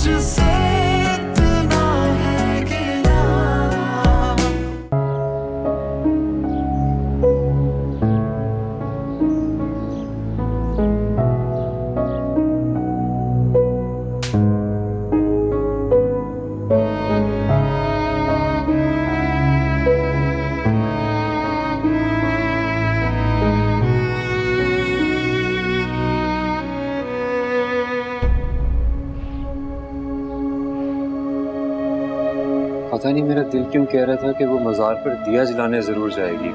मुझसे इतना है गिला। पता नहीं मेरा दिल क्यों कह रहा था कि वो मज़ार पर दिया जलाने जरूर जाएगी।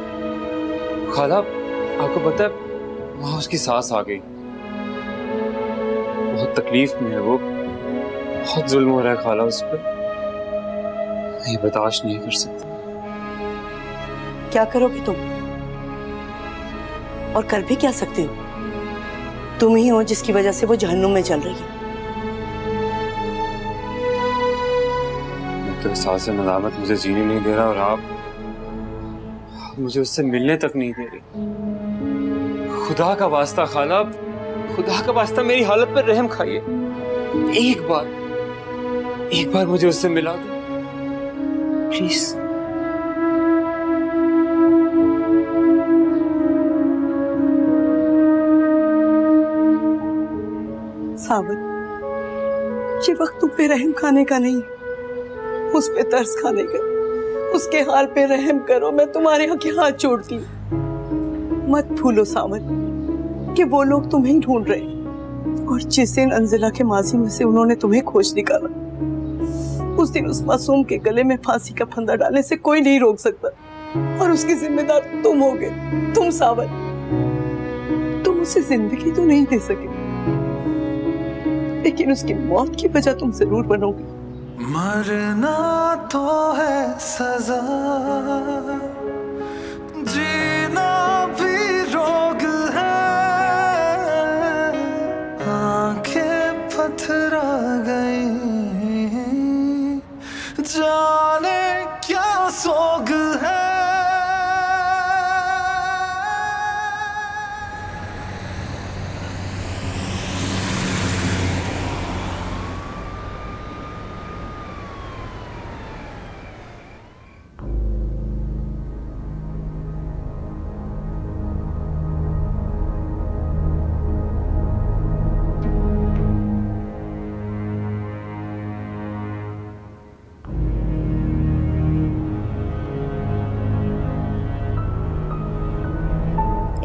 खाला, आपको पता है वहां उसकी सास आ गई, बहुत तकलीफ में है वो, बहुत जुल्म हो रहा है खाला उस पर, मैं ये बर्दाश्त नहीं कर सकता। क्या करोगे तुम और कर भी क्या सकते हो? तुम ही हो जिसकी वजह से वो जहन्नुम में चल रही है। तो एहसास नदामत मुझे जीने नहीं दे रहा और आप मुझे उससे मिलने तक नहीं दे रही। खुदा का वास्ता खाला, खुदा का वास्ता मेरी हालत पर रहम खाइए। एक बार मुझे उससे मिला दो प्लीज। सावन, ये वक्त तुम पे रहम खाने का नहीं, उस पे तरस खाने का। उसके हाल पे रहम करो, मैं तुम्हारे आगे हाथ जोड़ती हूँ। मत भूलो सावन कि वो लोग तुम्हें ही ढूंढ रहे हैं, और जिस दिन अंजिला के माजी में से उन्होंने तुम्हें खोज निकाला, उस दिन उस मासूम के गले में फांसी का फंदा डालने से कोई नहीं रोक सकता, और उसकी जिम्मेदार तुम होगे। तुम सावन, तुम उसे जिंदगी तो नहीं दे सके, लेकिन उसकी मौत की वजह तुम जरूर बनोगे। मरना तो है सजा, जीना भी रोग है। आंखें पथरा गई, जाने क्या सोग है।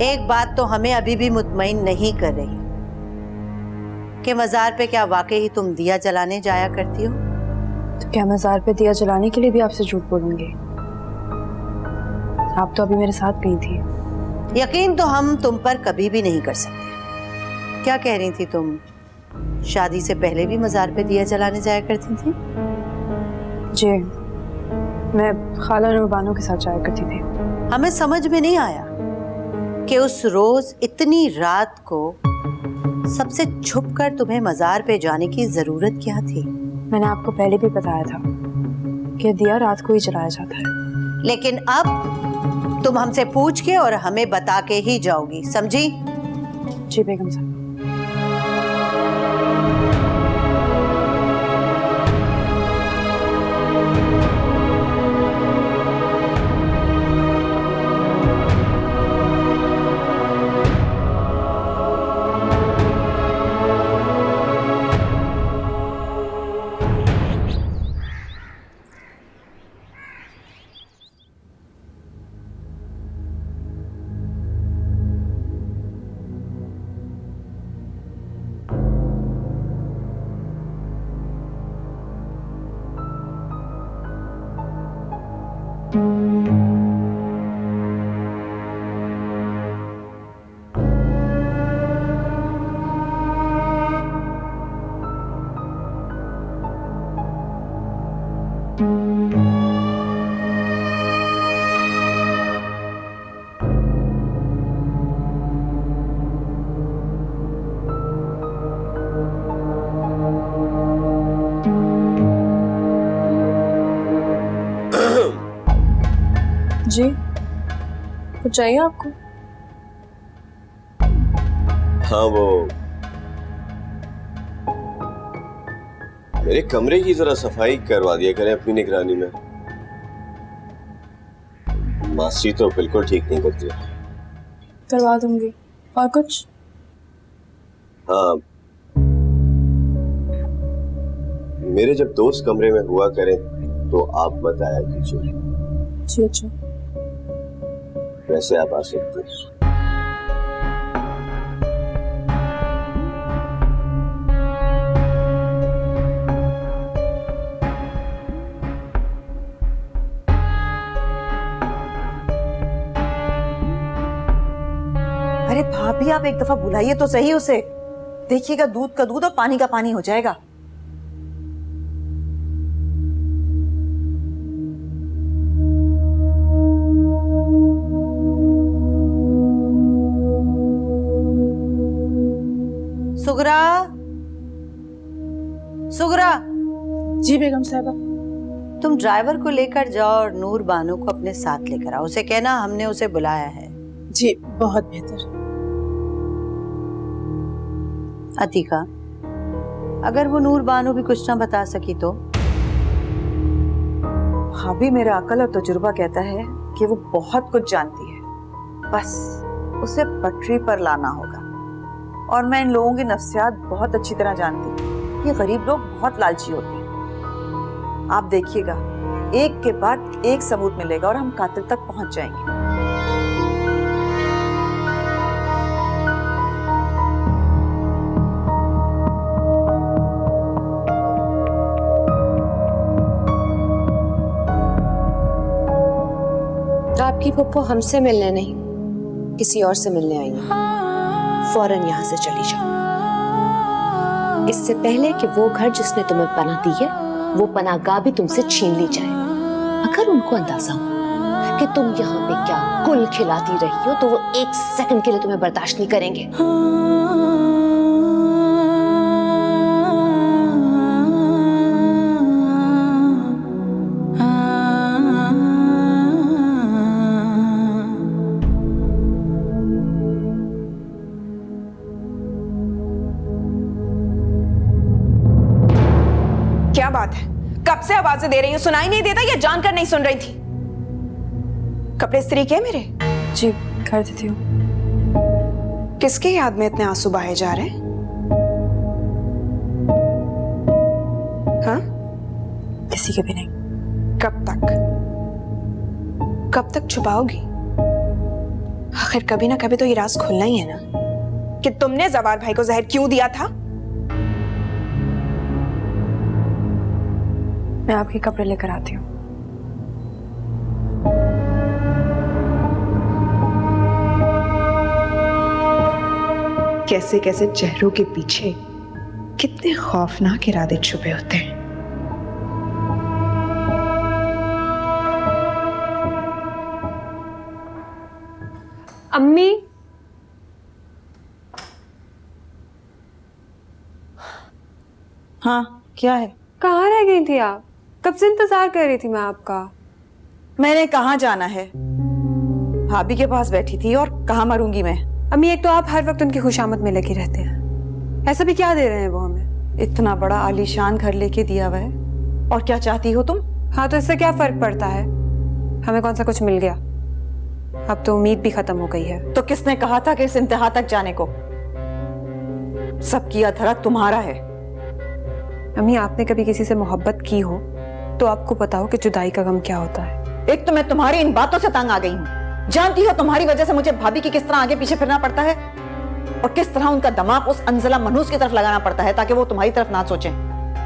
एक बात तो हमें अभी भी मुतमईन नहीं कर रही कि मज़ार पे क्या वाकई ही तुम दिया जलाने जाया करती हो? तो क्या मज़ार पे दिया जलाने के लिए भी आपसे झूठ बोलूंगी? आप तो अभी मेरे साथ गई थी। यकीन तो हम तुम पर कभी भी नहीं कर सकते। क्या कह रही थी तुम? शादी से पहले भी मज़ार पे दिया जलाने जाया करती थी? जी, मैं खाला रुबानो के साथ जाया करती थी। हमें समझ में नहीं आया कि उस रोज इतनी रात को सबसे छुपकर तुम्हें मज़ार पे जाने की जरूरत क्या थी? मैंने आपको पहले भी बताया था कि दिया रात को ही जलाया जाता है। लेकिन अब तुम हमसे पूछ के और हमें बता के ही जाओगी, समझी? जी बेगम साहब। जी, कुछ चाहिए आपको? हाँ, वो मेरे कमरे की जरा सफाई करवा दिया करें अपनी निगरानी में। मासी तो बिल्कुल ठीक नहीं करती। करवा दूंगी। और कुछ? हाँ, मेरे जब दोस्त कमरे में हुआ करें तो आप मत आया कीजिए। जी अच्छा। वैसे आप आ सकते हैं। अरे भाभी, आप एक दफा बुलाइए तो सही उसे। देखिएगा, दूध का दूध और पानी का पानी हो जाएगा। सुगरा, सुगरा। जी बेगम साहबा। तुम ड्राइवर को लेकर जाओ और नूर बानो को अपने साथ लेकर आओ। उसे कहना हमने उसे बुलाया है। जी बहुत बेहतर। अतिका, अगर वो नूर बानो भी कुछ ना बता सकी तो? भाभी, मेरा अकल और तजुर्बा कहता है कि वो बहुत कुछ जानती है, बस उसे पटरी पर लाना होगा। और मैं इन लोगों की नफ्सियात बहुत अच्छी तरह जानती हूँ। ये गरीब लोग बहुत लालची होते हैं। आप देखिएगा, एक के बाद एक सबूत मिलेगा और हम कातिल तक पहुंच जाएंगे। आपकी पप्पो हमसे मिलने नहीं, किसी और से मिलने आई है। फौरन यहाँ से चली जाओ, इससे पहले कि वो घर जिसने तुम्हें पनाह दी है वो पनाहगाह भी तुमसे छीन ली जाए। अगर उनको अंदाजा हो कि तुम यहाँ पे क्या गुल खिलाती रही हो तो वो एक सेकंड के लिए तुम्हें बर्दाश्त नहीं करेंगे। क्या बात है? कब से आवाजें दे रही हूँ, सुनाई नहीं देता या जानकर नहीं सुन रही थी? कपड़े इस्त्री किए मेरे? जी कर देती हूँ। किसके याद में इतने आंसू बहाए जा रहे हैं? हाँ? किसी के भी नहीं। कब तक? कब तक छुपाओगी? आखिर कभी ना कभी तो ये राज खुलना ही है ना कि तुमने जवार भाई को जहर क्यों दिया था। मैं आपके कपड़े लेकर आती हूँ। कैसे कैसे चेहरों के पीछे कितने खौफनाक इरादे छुपे होते हैं। अम्मी, हाँ, क्या है? कहाँ रह गई थी आप? कब से इंतजार कर रही थी मैं आपका। मैंने कहाँ जाना है? भाभी के पास बैठी थी और कहाँ मरूंगी मैं। अम्मी, एक तो आप हर वक्त उनकी खुशामद में लगी रहते हैं, ऐसा भी क्या दे रहे हैं वो हमें? इतना बड़ा आलीशान घर लेके दिया हुआ है, और क्या चाहती हो तुम? हाँ, तो इससे क्या फर्क पड़ता है? हमें कौन सा कुछ मिल गया? अब तो उम्मीद भी खत्म हो गई है। तो किसने कहा था कि इस इंतहा तक जाने को? सब किया धरा तुम्हारा है। अम्मी, आपने कभी किसी से मोहब्बत की हो तो आपको पता हो कि जुदाई का गम क्या होता है। एक तो मैं तुम्हारी इन बातों से तंग आ गई हूँ। जानती हो तुम्हारी वजह से मुझे भाभी की किस तरह आगे पीछे फिरना पड़ता है, और किस तरह उनका दिमाग उस अंजला मनहूस की तरफ लगाना पड़ता है ताकि वो तुम्हारी तरफ ना सोचें।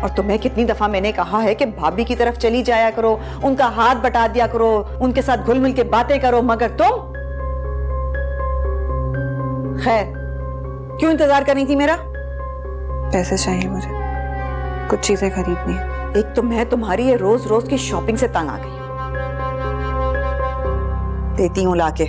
और तुम्हें कितनी दफा मैंने कहा है कि भाभी की तरफ चली जाया करो, उनका हाथ बटा दिया करो, उनके साथ घुल मिल के बातें करो, मगर तुम। खैर, क्यों इंतजार करनी थी मेरा? पैसे चाहिए मुझे, कुछ चीजें खरीदनी है। एक तो मैं तुम्हारी ये रोज रोज की शॉपिंग से तंग आ गई। देती हूँ लाके।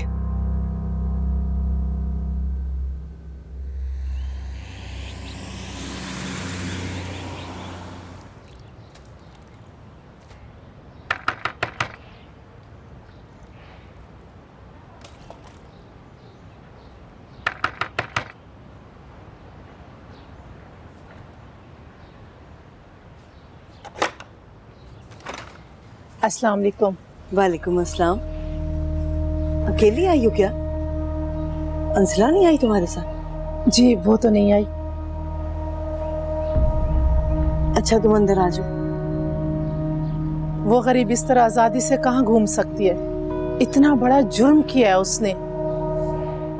अस्सलाम वालेकुम। वालेकुम अस्सलाम। अकेली आई हो क्या? अंसला नहीं आई तुम्हारे साथ? जी वो तो नहीं आई। अच्छा तुम अंदर आ जाओ। वो गरीब इस तरह आजादी से कहाँ घूम सकती है? इतना बड़ा जुर्म किया है उसने,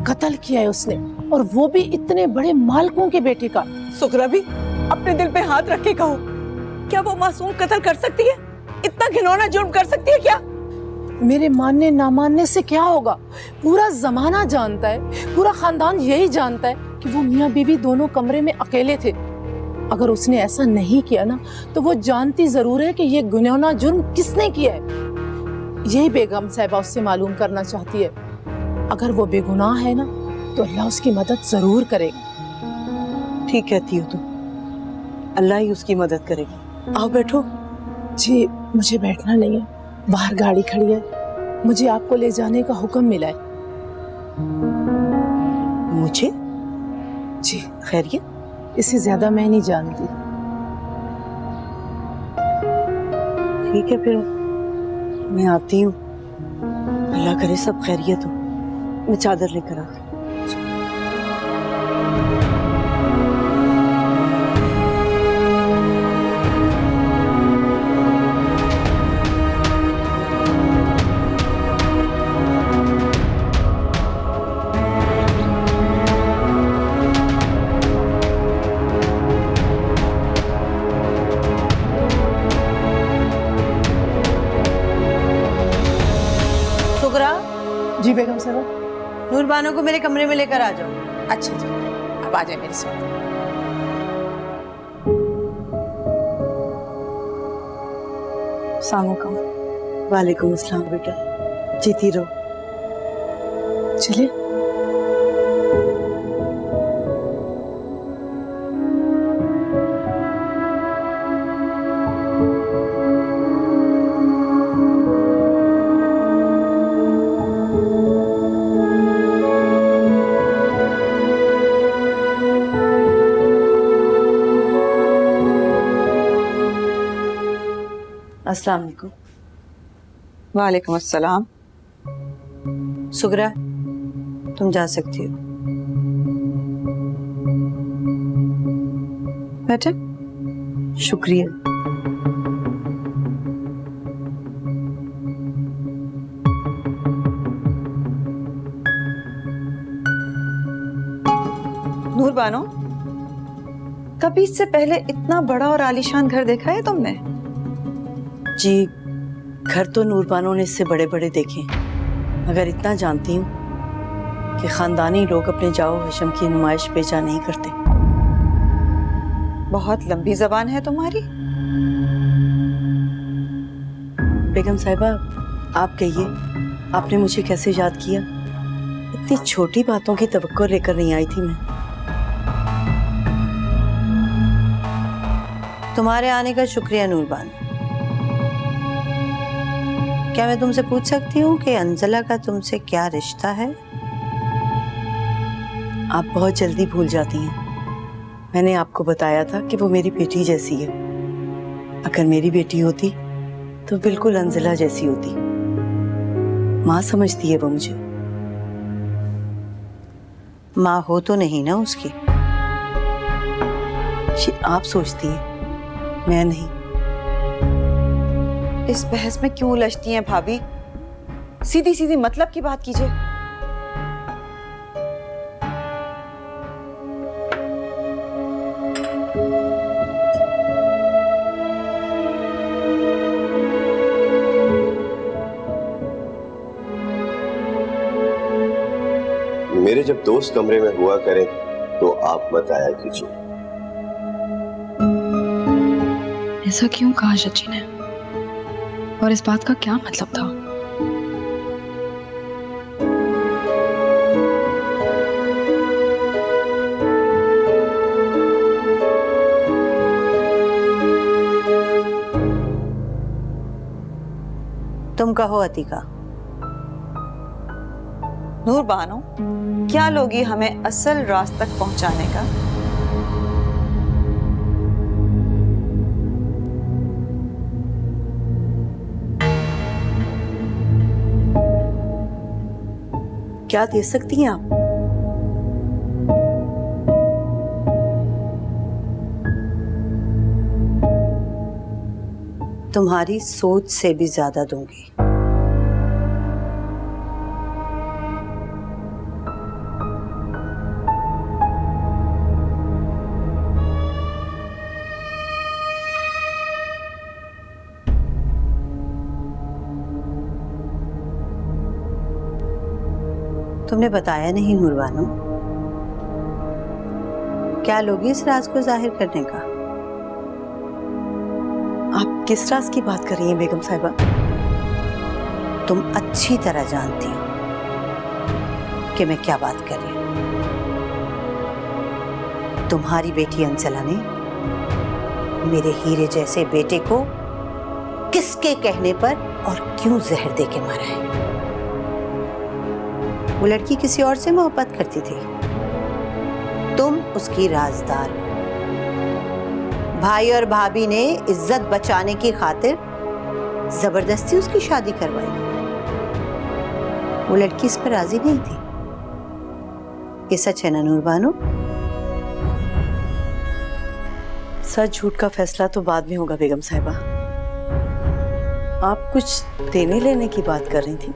कत्ल किया है उसने, और वो भी इतने बड़े मालिकों के बेटे का। सुगरा भी अपने दिल पे हाथ रख के कहो, क्या वो मासूम कत्ल कर सकती है? इतना घिनौना जुर्म कर सकती है क्या? मेरे मानने ना मानने से क्या होगा? पूरा जमाना जानता है, पूरा खानदान यही जानता है कि वो मियाँ बीवी दोनों कमरे में अकेले थे। अगर उसने ऐसा नहीं किया ना तो वो जानती जरूर है कि ये घिनौना जुर्म किसने किया है। यही बेगम साहिबा उससे मालूम करना चाहती है। अगर वो बेगुनाह है ना तो अल्लाह उसकी मदद जरूर करेगा। ठीक कहती हो तुम, अल्लाह ही उसकी मदद करेगी। आओ बैठो। जी मुझे बैठना नहीं है, बाहर गाड़ी खड़ी है, मुझे आपको ले जाने का हुक्म मिला है। मुझे? जी खैरियत? इससे ज्यादा मैं नहीं जानती। ठीक है फिर मैं आती हूँ। अल्लाह करे सब खैरियत हो। मैं चादर लेकर आती हूँ। सुगरा, जी बेगम साहबा। नूरबानो को मेरे कमरे में लेकर आ जाओ। अच्छा जी, अब आ जाए मेरे साथ। सलाम। वालेकुम अस्सलाम बेटा, जीती रहो। चलिए। अस्सलाम वालेकुम। वालेकुम अस्सलाम। सुगरा, तुम जा सकती हो। बेटा शुक्रिया। नूर बानो, कभी इससे पहले इतना बड़ा और आलीशान घर देखा है तुमने? जी घर तो नूरबानो ने इससे बड़े बड़े देखे, मगर इतना जानती हूँ कि खानदानी लोग अपने जाओ हशम की नुमाइश बेचा नहीं करते। बहुत लंबी जबान है तुम्हारी। बेगम साहिबा आप कहिए, आपने मुझे कैसे याद किया? इतनी छोटी बातों की तवक्को लेकर नहीं आई थी मैं। तुम्हारे आने का शुक्रिया नूरबानो। क्या मैं तुमसे पूछ सकती हूँ कि अंजला का तुमसे क्या रिश्ता है? आप बहुत जल्दी भूल जाती हैं। मैंने आपको बताया था कि वो मेरी बेटी जैसी है। अगर मेरी बेटी होती तो बिल्कुल अंजला जैसी होती। माँ समझती है वो मुझे। माँ हो तो नहीं ना उसकी? आप सोचती हैं, मैं नहीं। इस बहस में क्यों उलझती हैं भाभी? सीधी सीधी मतलब की बात कीजिए। मेरे जब दोस्त कमरे में हुआ करें तो आप मत आया कीजिए। ऐसा क्यों कहा चाची ने, और इस बात का क्या मतलब था? तुम कहो अतिका। नूर बानो, क्या लोगी हमें असल राज तक पहुंचाने का? क्या दे सकती हैं आप? तुम्हारी सोच से भी ज्यादा दूंगी। तुमने बताया नहीं नूरबानो, क्या लोगी इस राज को जाहिर करने का? आप किस राज की बात कर रही हैं बेगम साहिबा? तुम अच्छी तरह जानती हो कि मैं क्या बात कर रही हूं। तुम्हारी बेटी अंचला ने मेरे हीरे जैसे बेटे को किसके कहने पर और क्यों जहर दे के मारा है? वो लड़की किसी और से मोहब्बत करती थी, तुम उसकी राजदार। भाई और भाभी ने इज्जत बचाने की खातिर जबरदस्ती उसकी शादी करवाई। वो लड़की इस पर राजी नहीं थी। ये सच है ना नूरबानो? सच झूठ का फैसला तो बाद में होगा बेगम साहिबा। आप कुछ देने लेने की बात कर रही थी।